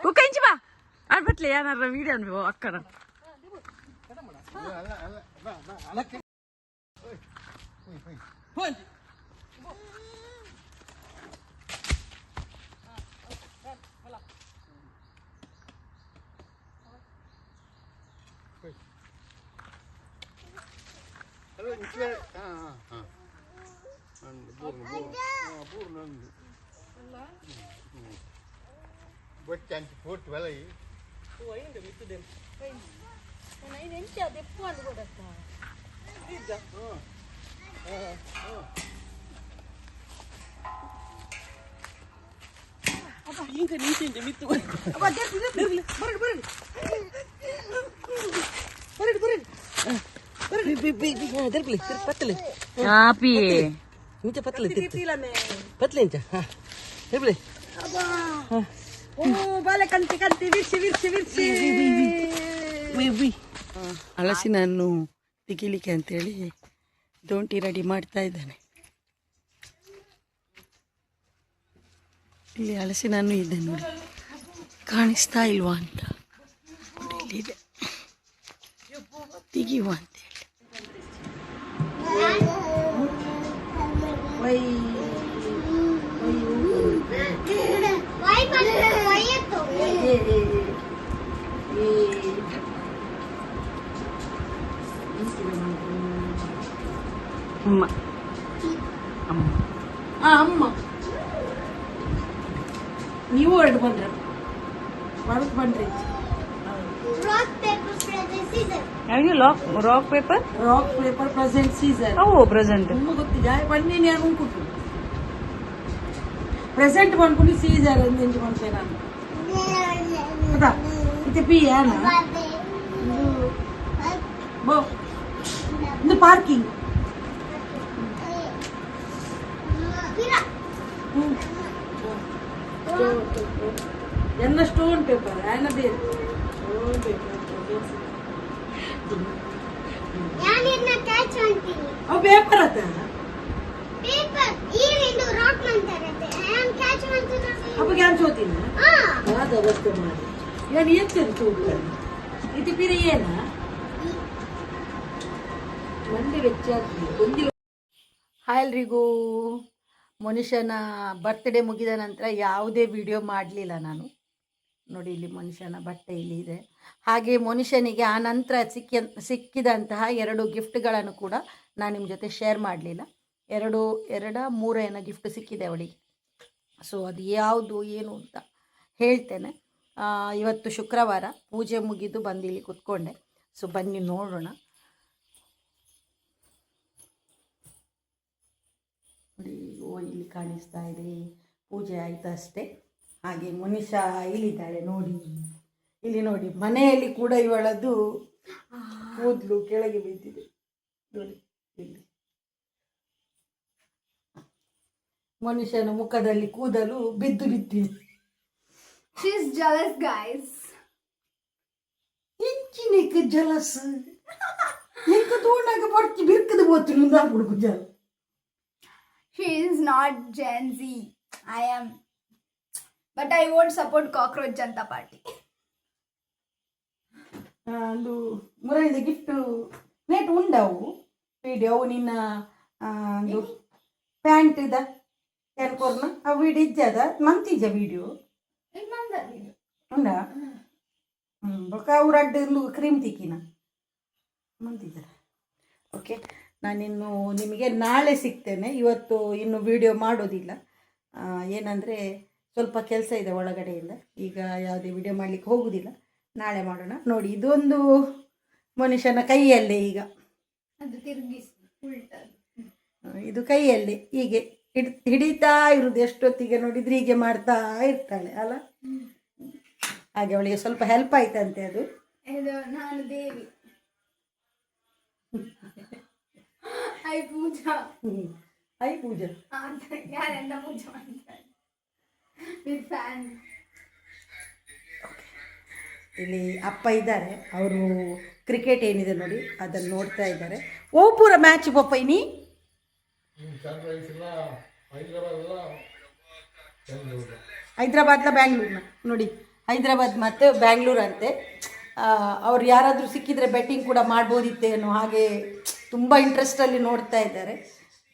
ಕುಕ್ಕಂಚಿ ಬಾ ಆಡ್ಬಟ್ಲಿ ಏನಾರ ವಿಡಿಯೋ ಅನ್ಬೋ ಅಕ್ಕನ Cantik put balai. Wah ini demi itu dem. Nah ini encah depan gua datang. Tidak. Apa ini kan ini demi itu. Apa dia tidak beri. Beri. Patle. Api. Ini patle. Patle encah. Beri. Apa? Oh, balik kanti virsi. ಹಲಸಿನ ಹಣ್ಣು ತೆಗಿಲಿಕ್ಕೆ ಅಂತೇಳಿ ದೋಂಟಿ ready ಮಾಡ್ತಾ ಇದ್ದಾನೆ. ಇಲ್ಲಿ ಹಲಸಿನ ಹಣ್ಣು ಇದೆ ನೋಡಿ, ಕಾಣಿಸ್ತಾ ಇಲ್ವಾ ಅಂತ. ನೋಡಿ ಇಲ್ಲಿದೆ, ತೆಗಿಯುವ ಅಂತೇಳಿ. ಅಮ್ಮ ನೀವು ಹೊರಡು ಬಂದ್ರ ಹೊರಗೆ ಬನ್ರಿ. Rock paper present scissor. Present ನಿಮ್ಗೆ ಗೊತ್ತಿದೆ ಬನ್ನಿ నేను అనుకుంటు ప్రెసెంట్ అనుకుని సీజర్ ఎంచుకుంటే ನಾನು కదా ఇది పియానా బో ఇది పార్కింగ్ ಎಲ್ಲ ಸ್ಟೋನ್ ಪೇಪರ್ ಆಯ್ನ ಬೇರೆ ಸ್ಟೋನ್ ಪೇಪರ್ ಅವು ಪೇಪರ್ ಅತ್ತ ಅಪ್ಪ ಕ್ಯಾನ್ ಚೋತಿನ ಅದ ಅವಸ್ಥೆ ಮಾಡಿ ಏನು ಎತ್ತರು ಚೋದು ಇದು ಬೇರೆ ಏನ ಮಂಡಿ ವೆಚ್ಚ ಗೊಂದಿ. ಹಾಯ್ ಎಲ್ರಿಗೂ. ಮನುಷ್ಯನ ಬರ್ತ್ಡೇ ಮುಗಿದ ನಂತರ ಯಾವುದೇ ವಿಡಿಯೋ ಮಾಡಲಿಲ್ಲ ನಾನು. ನೋಡಿ ಇಲ್ಲಿ ಮನುಷ್ಯನ ಬಟ್ಟೆ ಇಲ್ಲಿ ಇದೆ. ಹಾಗೆ ಮನುಷ್ಯನಿಗೆ ಆ ನಂತರ ಸಿಕ್ಕಿದಂತಹ 2 ಗಿಫ್ಟ್ಗಳನ್ನು ಕೂಡ ನಾನು ನಿಮ್ಮ ಜೊತೆ ಶೇರ್ ಮಾಡಲಿಲ್ಲ. 2 ಏನೋ ಗಿಫ್ಟ್ ಸಿಕ್ಕಿದೆ ಅವಳಿಗೆ. ಸೊ ಅದು ಯಾವುದು ಏನು ಅಂತ ಹೇಳ್ತೇನೆ. ಇವತ್ತು ಶುಕ್ರವಾರ, ಪೂಜೆ ಮುಗಿದು ಬಂದು ಇಲ್ಲಿ ಕೂತ್ಕೊಂಡೆ. ಸೊ ಬನ್ನಿ ನೋಡೋಣ. ಇಲ್ಲಿ ಕಾಣಿಸ್ತಾ ಇದೆ, ಪೂಜೆ ಆಯಿತು ಅಷ್ಟೇ. ಹಾಗೆ ಮನುಷ್ಯ ಇಲ್ಲಿದ್ದಾಳೆ ನೋಡಿ, ಇಲ್ಲಿ ನೋಡಿ. ಮನೆಯಲ್ಲಿ ಕೂಡ ಇವಳದು ಕೂದಲು ಕೆಳಗೆ ಬಿದ್ದಿದೆ ನೋಡಿ ಇಲ್ಲಿ. ಮನುಷ್ಯನ ಮುಖದಲ್ಲಿ ಕೂದಲು ಬಿದ್ದಿದೆ. She is jealous, guys. ಇಂಚಿನಿಕ ಜಲಸ್ ಎಂಕ ತೋಣಾಗ ಪರ್ಚಿ ಬಿರ್ಕದ ಬೋತು ನಿಂದ ಹುಡುಗ ಜಲ. She is not Gen Z. I am. But I won't support Cockroach Janta Party. ಅದು ಮುರಳಿದ ಗಿಫ್ಟ್ ನೇಟ್ ಉಂಡವು ವಿಡಿಯೋ ಅವು ನಿನ್ನ ಒಂದು ಪ್ಯಾಂಟ್ ಇದ ಎನ್ಕೋರ್ನ ಆ ವಿಡಿಯೋ ಇಜ್ಜದ ಮಂತಿಜ ವಿಡಿಯೋ ಉಂಡ ಬೊಕ್ಕ ಅವ್ರು ಅಡ್ಡು ಕ್ರೀಮ್ ತಿಕ್ಕಿನ ಮಂತಿಜ. ಓಕೆ, ನಾನಿನ್ನು ನಿಮಗೆ ನಾಳೆ ಸಿಗ್ತೇನೆ. ಇವತ್ತು ಇನ್ನು ವಿಡಿಯೋ ಮಾಡೋದಿಲ್ಲ. ಏನಂದರೆ ಸ್ವಲ್ಪ ಕೆಲಸ ಇದೆ ಒಳಗಡೆಯಿಂದ. ಈಗ ಯಾವುದೇ ವಿಡಿಯೋ ಮಾಡಲಿಕ್ಕೆ ಹೋಗೋದಿಲ್ಲ, ನಾಳೆ ಮಾಡೋಣ. ನೋಡಿ ಇದೊಂದು ಮನುಷ್ಯನ ಕೈಯಲ್ಲೇ ಈಗ ಇದು ಕೈಯಲ್ಲಿ ಹೀಗೆ ಹಿಡಿತಾ ಇರುವುದು. ಎಷ್ಟೊತ್ತಿಗೆ ನೋಡಿದ್ರೆ ಹೀಗೆ ಮಾಡ್ತಾ ಇರ್ತಾಳೆ ಅಲ್ಲ. ಹಾಗೆ ಅವಳಿಗೆ ಸ್ವಲ್ಪ ಹೆಲ್ಪ್ ಆಯ್ತಂತೆ ಅದು. ನಾನು ದೇವಿ ಐ ಪೂಜಾ ಯಾರೆಲ್ಲ ಪೂಜೆ ಮಾಡ್ತಾರೆ. ಇಲ್ಲಿ ಅಪ್ಪ ಇದ್ದಾರೆ, ಅವರು ಕ್ರಿಕೆಟ್ ಏನಿದೆ ನೋಡಿ ಅದನ್ನು ನೋಡ್ತಾ ಇದ್ದಾರೆ. ಓ ಪೂರ ಮ್ಯಾಚ್ ಪಪ್ಪೈನಿ ಹೈದರಾಬಾದ್ಲ ಬ್ಯಾಂಗ್ಳೂರ್ನ ನೋಡಿ ಹೈದರಾಬಾದ್ ಮತ್ತು ಬ್ಯಾಂಗ್ಳೂರ್ ಅಂತೆ. ಅವ್ರು ಯಾರಾದರೂ ಸಿಕ್ಕಿದರೆ ಬೆಟ್ಟಿಂಗ್ ಕೂಡ ಮಾಡ್ಬೋದಿತ್ತೇನೋ ಹಾಗೆ ತುಂಬ ಇಂಟ್ರೆಸ್ಟಲ್ಲಿ ನೋಡ್ತಾ ಇದ್ದಾರೆ.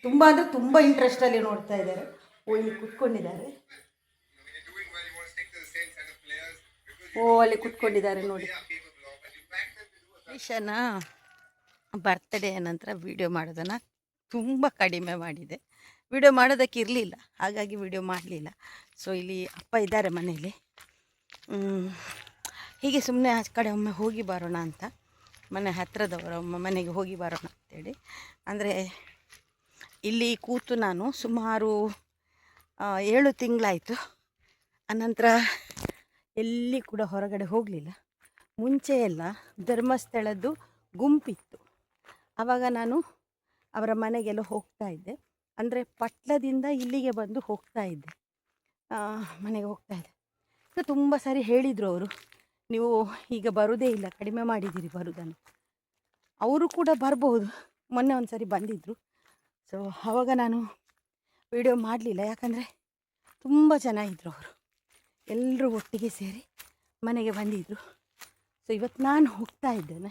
ತುಂಬ ಅಂದರೆ ತುಂಬ ಇಂಟ್ರೆಸ್ಟಲ್ಲಿ ನೋಡ್ತಾ ಇದ್ದಾರೆ. ಓ ಇಲ್ಲಿ ಕುತ್ಕೊಂಡಿದ್ದಾರೆ, ಓ ಅಲ್ಲಿ ಕುತ್ಕೊಂಡಿದ್ದಾರೆ ನೋಡಿ. ಮನುಷ್ಯನ ಬರ್ತ್ಡೇ ನಂತರ ವೀಡಿಯೋ ಮಾಡೋದನ್ನು ತುಂಬ ಕಡಿಮೆ ಮಾಡಿದೆ. ವಿಡಿಯೋ ಮಾಡೋದಕ್ಕೆ ಇರಲಿಲ್ಲ, ಹಾಗಾಗಿ ವಿಡಿಯೋ ಮಾಡಲಿಲ್ಲ. ಸೊ ಇಲ್ಲಿ ಅಪ್ಪ ಇದ್ದಾರೆ ಮನೇಲಿ. ಹೀಗೆ ಸುಮ್ಮನೆ ಆ ಕಡೆ ಒಮ್ಮೆ ಹೋಗಿ ಬರೋಣ ಅಂತ, ಮನೆ ಹತ್ತಿರದವರ ಮನೆಗೆ ಹೋಗಿ ಬರೋಣ ಅಂತೇಳಿ. ಅಂದರೆ ಇಲ್ಲಿ ಕೂತು ನಾನು ಸುಮಾರು 7 ತಿಂಗಳಾಯಿತು. ಅನಂತರ ಎಲ್ಲಿ ಕೂಡ ಹೊರಗಡೆ ಹೋಗಲಿಲ್ಲ. ಮುಂಚೆ ಎಲ್ಲ ಧರ್ಮಸ್ಥಳದ್ದು ಗುಂಪಿತ್ತು, ಆವಾಗ ನಾನು ಅವರ ಮನೆಗೆಲ್ಲ ಹೋಗ್ತಾ ಇದ್ದೆ. ಅಂದರೆ ಪಟ್ಲದಿಂದ ಇಲ್ಲಿಗೆ ಬಂದು ಹೋಗ್ತಾ ಇದ್ದೆ, ಮನೆಗೆ ಹೋಗ್ತಾ ಇದ್ದೆ. ಸೊ ತುಂಬ ಸಾರಿ ಹೇಳಿದರು ಅವರು, ನೀವು ಈಗ ಬರೋದೇ ಇಲ್ಲ, ಕಡಿಮೆ ಮಾಡಿದ್ದೀರಿ ಬರೋದನ್ನು. ಅವರು ಕೂಡ ಬರ್ಬೋದು, ಮೊನ್ನೆ ಒಂದು ಸಾರಿ ಬಂದಿದ್ದರು. ಸೊ ಆವಾಗ ನಾನು ವಿಡಿಯೋ ಮಾಡಲಿಲ್ಲ, ಯಾಕಂದರೆ ತುಂಬ ಚೆನ್ನಾಗಿದ್ದರು ಅವರು. ಎಲ್ಲರೂ ಒಟ್ಟಿಗೆ ಸೇರಿ ಮನೆಗೆ ಬಂದಿದ್ದರು. ಸೊ ಇವತ್ತು ನಾನು ಹೋಗ್ತಾ ಇದ್ದೇನೆ.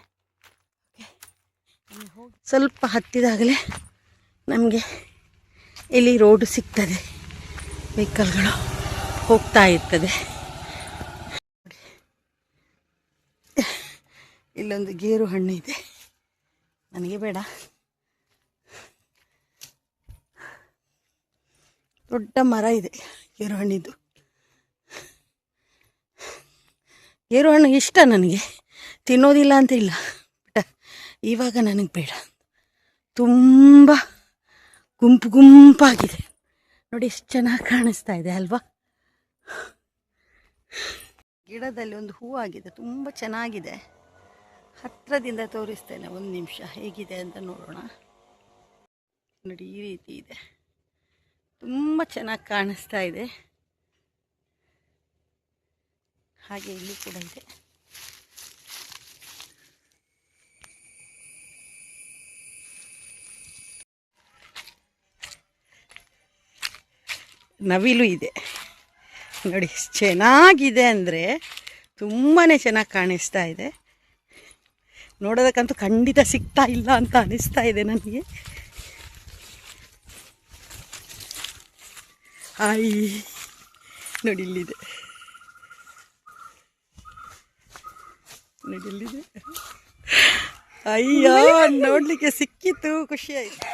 ಓಕೆ, ಸ್ವಲ್ಪ ಹತ್ತಿದಾಗಲೇ ನಮಗೆ ಇಲ್ಲಿ ರೋಡು ಸಿಗ್ತದೆ, ವೆಹಿಕಲ್ಗಳು ಹೋಗ್ತಾ ಇರ್ತದೆ. ಇಲ್ಲೊಂದು ಗೇರು ಹಣ್ಣು ಇದೆ, ನನಗೆ ಬೇಡ. ದೊಡ್ಡ ಮರ ಇದೆ ಗೇರು ಹಣ್ಣಿದ್ದು. ಗೇರು ಹಣ್ಣು ಇಷ್ಟ ನನಗೆ, ತಿನ್ನೋದಿಲ್ಲ ಅಂತ ಇಲ್ಲ, ಬಟ್ ಇವಾಗ ನನಗೆ ಬೇಡ. ತುಂಬ ಗುಂಪು ಗುಂಪಾಗಿದೆ ನೋಡಿ, ಎಷ್ಟು ಚೆನ್ನಾಗಿ ಕಾಣಿಸ್ತಾ ಇದೆ ಅಲ್ವಾ. ಗಿಡದಲ್ಲಿ ಒಂದು ಹೂವಾಗಿದೆ, ತುಂಬ ಚೆನ್ನಾಗಿದೆ. ಹತ್ತಿರದಿಂದ ತೋರಿಸ್ತೇನೆ, ಒಂದು ನಿಮಿಷ ಹೇಗಿದೆ ಅಂತ ನೋಡೋಣ. ನೋಡಿ ಈ ರೀತಿ ಇದೆ, ತುಂಬ ಚೆನ್ನಾಗಿ ಕಾಣಿಸ್ತಾ ಇದೆ. ಹಾಗೆ ಇಲ್ಲಿ ಕೂಡ ಇದೆ. ನವಿಲು ಇದೆ ನೋಡಿ, ಚೆನ್ನಾಗಿದೆ ಅಂದರೆ ತುಂಬಾ ಚೆನ್ನಾಗಿ ಕಾಣಿಸ್ತಾ ಇದೆ. ನೋಡೋದಕ್ಕಂತೂ ಖಂಡಿತ ಸಿಗ್ತಾ ಇಲ್ಲ ಅಂತ ಅನಿಸ್ತಾ ಇದೆ ನನಗೆ. ಹಾಯ್ ನೋಡಿ ಇಲ್ಲಿದೆ, ನೋಡಿ ಇಲ್ಲಿದೆ. ಅಯ್ಯೋ ನೋಡಲಿಕ್ಕೆ ಸಿಕ್ಕಿತ್ತು, ಖುಷಿ ಆಯಿತು.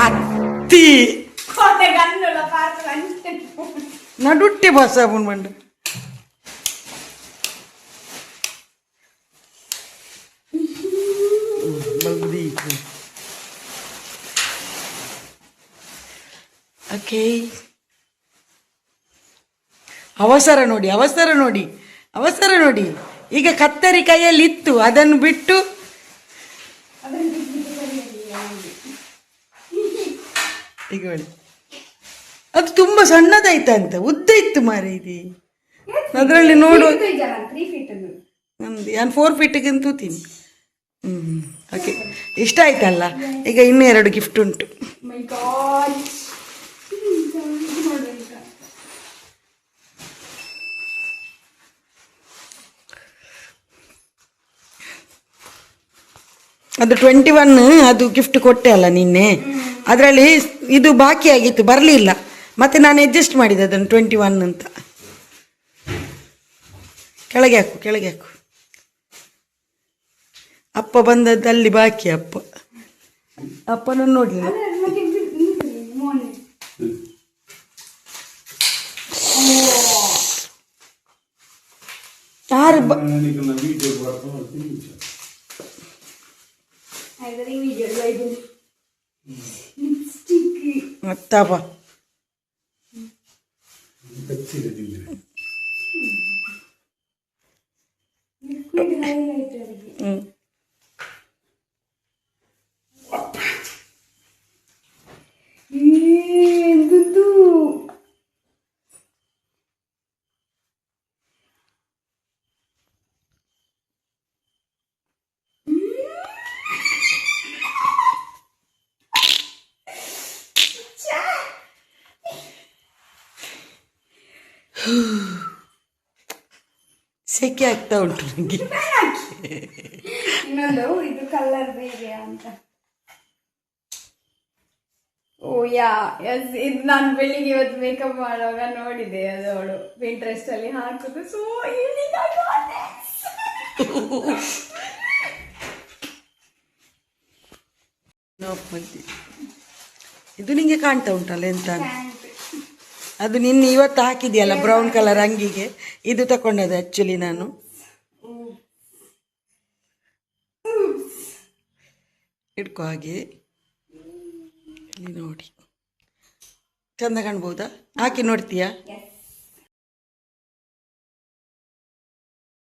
ಅತ್ತಿ ನಡುಟ್ಟೆ ಬಸ ಮಂಡ ಓಕೆ. ಅವಸರ ನೋಡಿ, ಅವಸರ ನೋಡಿ, ಅವಸರ ನೋಡಿ. ಈಗ ಕತ್ತರಿ ಕೈಯಲ್ಲಿ ಇತ್ತು, ಅದನ್ನು ಬಿಟ್ಟು ಈಗ ನೋಡಿ, ಅದು ತುಂಬ ಸಣ್ಣದಾಯ್ತಂತ, ಉದ್ದ ಇತ್ತು ಮಾರಿ ಇದು. ಅದರಲ್ಲಿ ನೋಡು, ನಮ್ದು ನಾನು 4 ಫೀಟಿಗಿಂತ ತೂತೀನಿ. ಓಕೆ, ಇಷ್ಟ ಆಯ್ತಲ್ಲ. ಈಗ ಇನ್ನೂ 2 ಗಿಫ್ಟ್ ಉಂಟು. ಅದು 21 ಅದು ಗಿಫ್ಟ್ ಕೊಟ್ಟೆ ಅಲ್ಲ ನಿನ್ನೆ, ಅದರಲ್ಲಿ ಇದು ಬಾಕಿ ಆಗಿತ್ತು, ಬರಲಿಲ್ಲ. ಮತ್ತೆ ನಾನು ಅಡ್ಜಸ್ಟ್ ಮಾಡಿದೆ ಅದನ್ನು 21 ಅಂತ. ಕೆಳಗೆ ಹಾಕು, ಕೆಳಗೆ ಹಾಕು. ಅಪ್ಪ ಬಂದದ್ದು ಅಲ್ಲಿ ಬಾಕಿ. ಅಪ್ಪನನ್ನು ನೋಡಲಿಲ್ಲ. ಯಾರು ಮತ್ತಪ್ಪ ಸೆಕೆ ಆಗ್ತಾ ಉಂಟು ನನಗೆ. ಇನ್ನೊಂದು ಇದು ಕಲರ್ ಬೇರೆ ಅಂತ. ಓ ಯಾ ಎಸ್, ಇದು ನಾನು ಬೆಳಿಗ್ಗೆ ಇವತ್ತು ಮೇಕಪ್ ಮಾಡುವಾಗ ನೋಡಿದೆ, ಅದು ಅವಳು Pinterest ಅಲ್ಲಿ ಹಾಕುದು. ಸೊ ಇದು ನಿಂಗೆ ಕಾಣ್ತಾ ಉಂಟಲ್ಲ ಎಂತ ಅಂತ? ಅದು ನಿನ್ನೆ ಇವತ್ತು ಹಾಕಿದೆಯಲ್ಲ ಬ್ರೌನ್ ಕಲರ್ ಅಂಗಿಗೆ, ಇದು ತಗೊಂಡದ್ದು ಆ್ಯಕ್ಚುಲಿ ನಾನು. ಇಟ್ಕೋ ಹಾಗೆ, ಇಲ್ಲಿ ನೋಡಿ ಚಂದ ಕಾಣ್ಬೋದಾ? ಹಾಕಿ ನೋಡ್ತೀಯಾ?